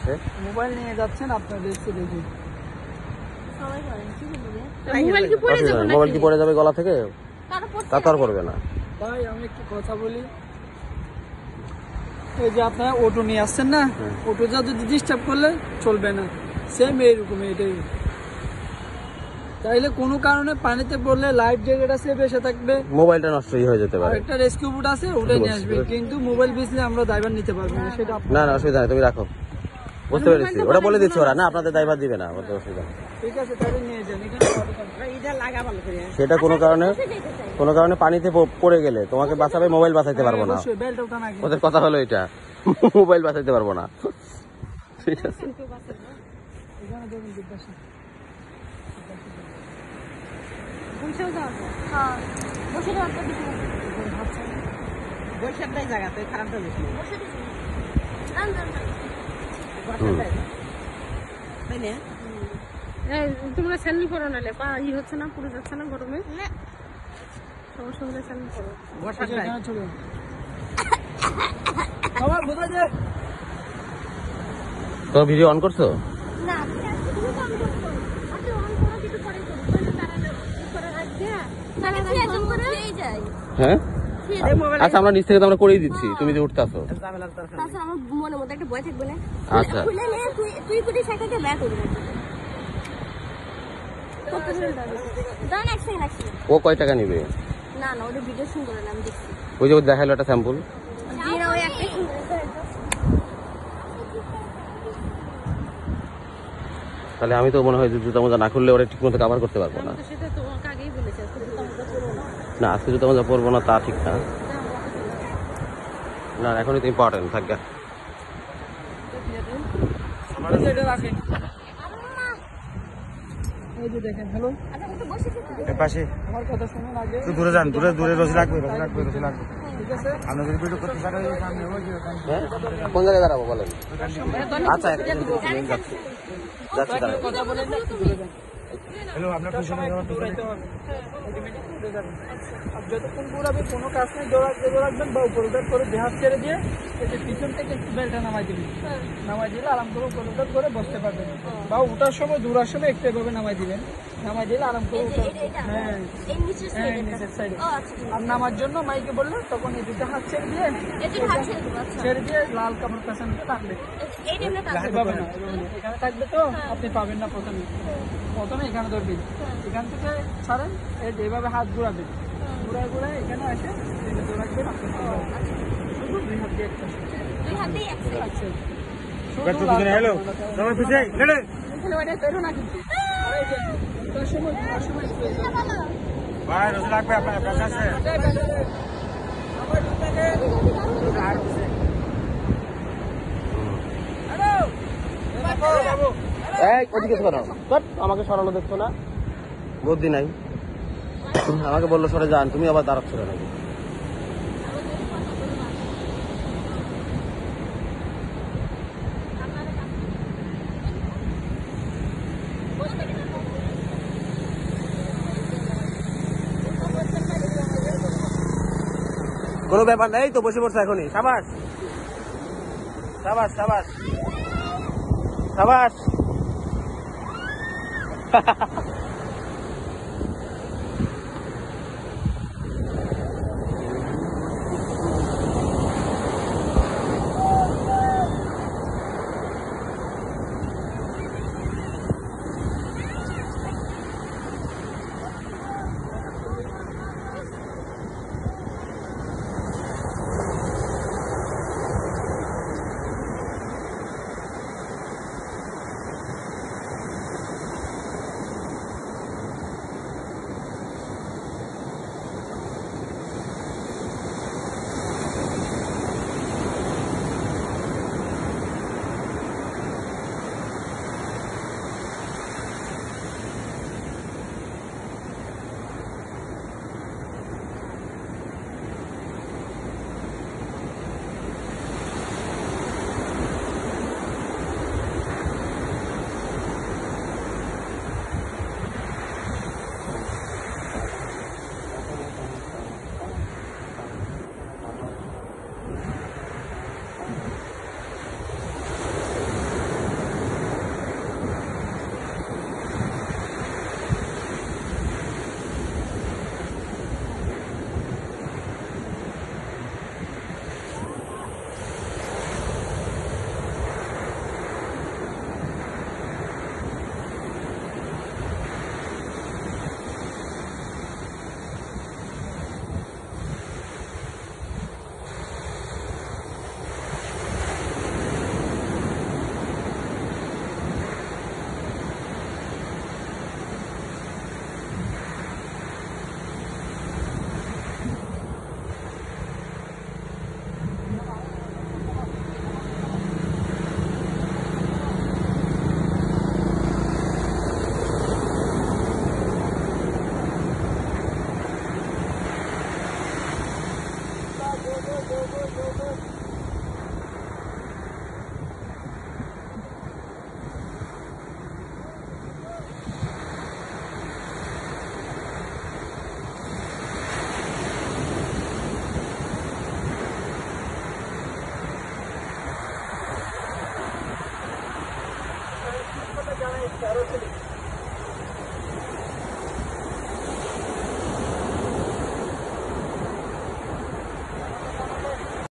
আছে। মোবাইল নিয়ে যাচ্ছেন আপনার দেখছি দেখি মোবাইল কি পড়ে যাবে গলা থেকে? তা তো আর পড়বে না। ভাই আমি একটু কথা বলি, এই যে আপনারা অটো নিয়ে আসছেন না, অটোটা যদি ডিস্টার্ব করলে চলবে না, সেম এইরকম এটাই। তাইলে কোনো কারণে পানিতে পড়লে লাইফ জ্যাকেট আছে বেঁচে থাকবে, মোবাইলটা নষ্টই হয়ে যেতে পারে। একটা রেস্কিউ বুট আছে ওটা নিয়ে আসবে, কিন্তু মোবাইল বেচলে আমরা ড্রাইভার নিতে পারবো না। সেটা না না অসুবিধা নেই, তুমি রাখো, বুঝতে পেরেছি। ওটা বলে দিচ্ছি ওরা, না আপনাদের ড্রাইভার দিবে না, বলতে অসুবিধা নেই। ঠিক আছে তাহলে নিয়ে যান। সেটা কোনো কারণে পানিতে পড়ে গেলে তোমাকে বাঁচাবে, মোবাইল বাঁচাইতে পারবো না। ওদের কথা হলো এটা, মোবাইল বাঁচাইতে পারবো না। ঠিক আছে তোমরা স্যান্ডেল করো, নালে পা ই হচ্ছে না, পুরো যাচ্ছে না গরমে। সমস্যা হলে স্যান্ডেল করো। তো ভিডিও অন করছো? হ্যাঁ আচ্ছা, আমরা নিচ থেকে তো আমরা করেই দিচ্ছি, তুমি যে উঠতেছো। আচ্ছা ও কয় টাকা নিবে? ওই যে দেখালো একটা স্যাম্পল। তাহলে আমি তো মনে হয় জুতা মোজা না খুললে ওরা ঠিক মতো কাভার করতে পারবো না। না আজকে জুতা মোজা পরবো না তা ঠিক না, না এখনই তো ইম্পর্টেন্ট থাকবে। দূরে যান, দূরে দূরে রোজ লাগবে, রোজ লাগবে, রোজ লাগবে। আমরা যদি ভিডিও করতে পারি কোন জায়গায় দাঁড়াবো বলেন? আচ্ছা যাচ্ছি হ্যালো, আপনার যতক্ষণ ঘুরাবে কোনো কাজ নেই, দৌড়াবেন বা উপর করে দেহাত ছেড়ে দিয়ে পিছন থেকে বেলটা নামাই দিবেন, নামাই দিলে আরাম করে উপর করে বসতে পারবেন, বা উঠার সময় দৌড়ার সময় একটু এভাবে নামাই দিবেন, নামাই দিলে আরাম করে হ্যাঁ নিচের সাইডে। আর নামার জন্য মাইকে বললে তখন এই দুটো হাত ছেড়ে দিয়ে লাল কাপড় পেছনে টানবে, এভাবে না, এখানে থাকবে তো আপনি পাবেন না। প্রথমে এখানে ধরবেন, এখান থেকে ছাড়েন, এই যে এভাবে হাত ঘুরাবেন, ঘুরায় এখানে আসে রাখবেন, আপনি শুধু দুই হাত দিয়ে লাগবে আপনার কাছে। আমাকে সরানো দেখছো না, বুদ্ধি নাই। আমাকে বললো সরে যান, তুমি আবার দাঁড়াচ্ছ নাকি? কোনো ব্যাপার নেই তো, বসে পড়ছে এখনই। সাবাস সাবাস সাবাস সাবাস। আরো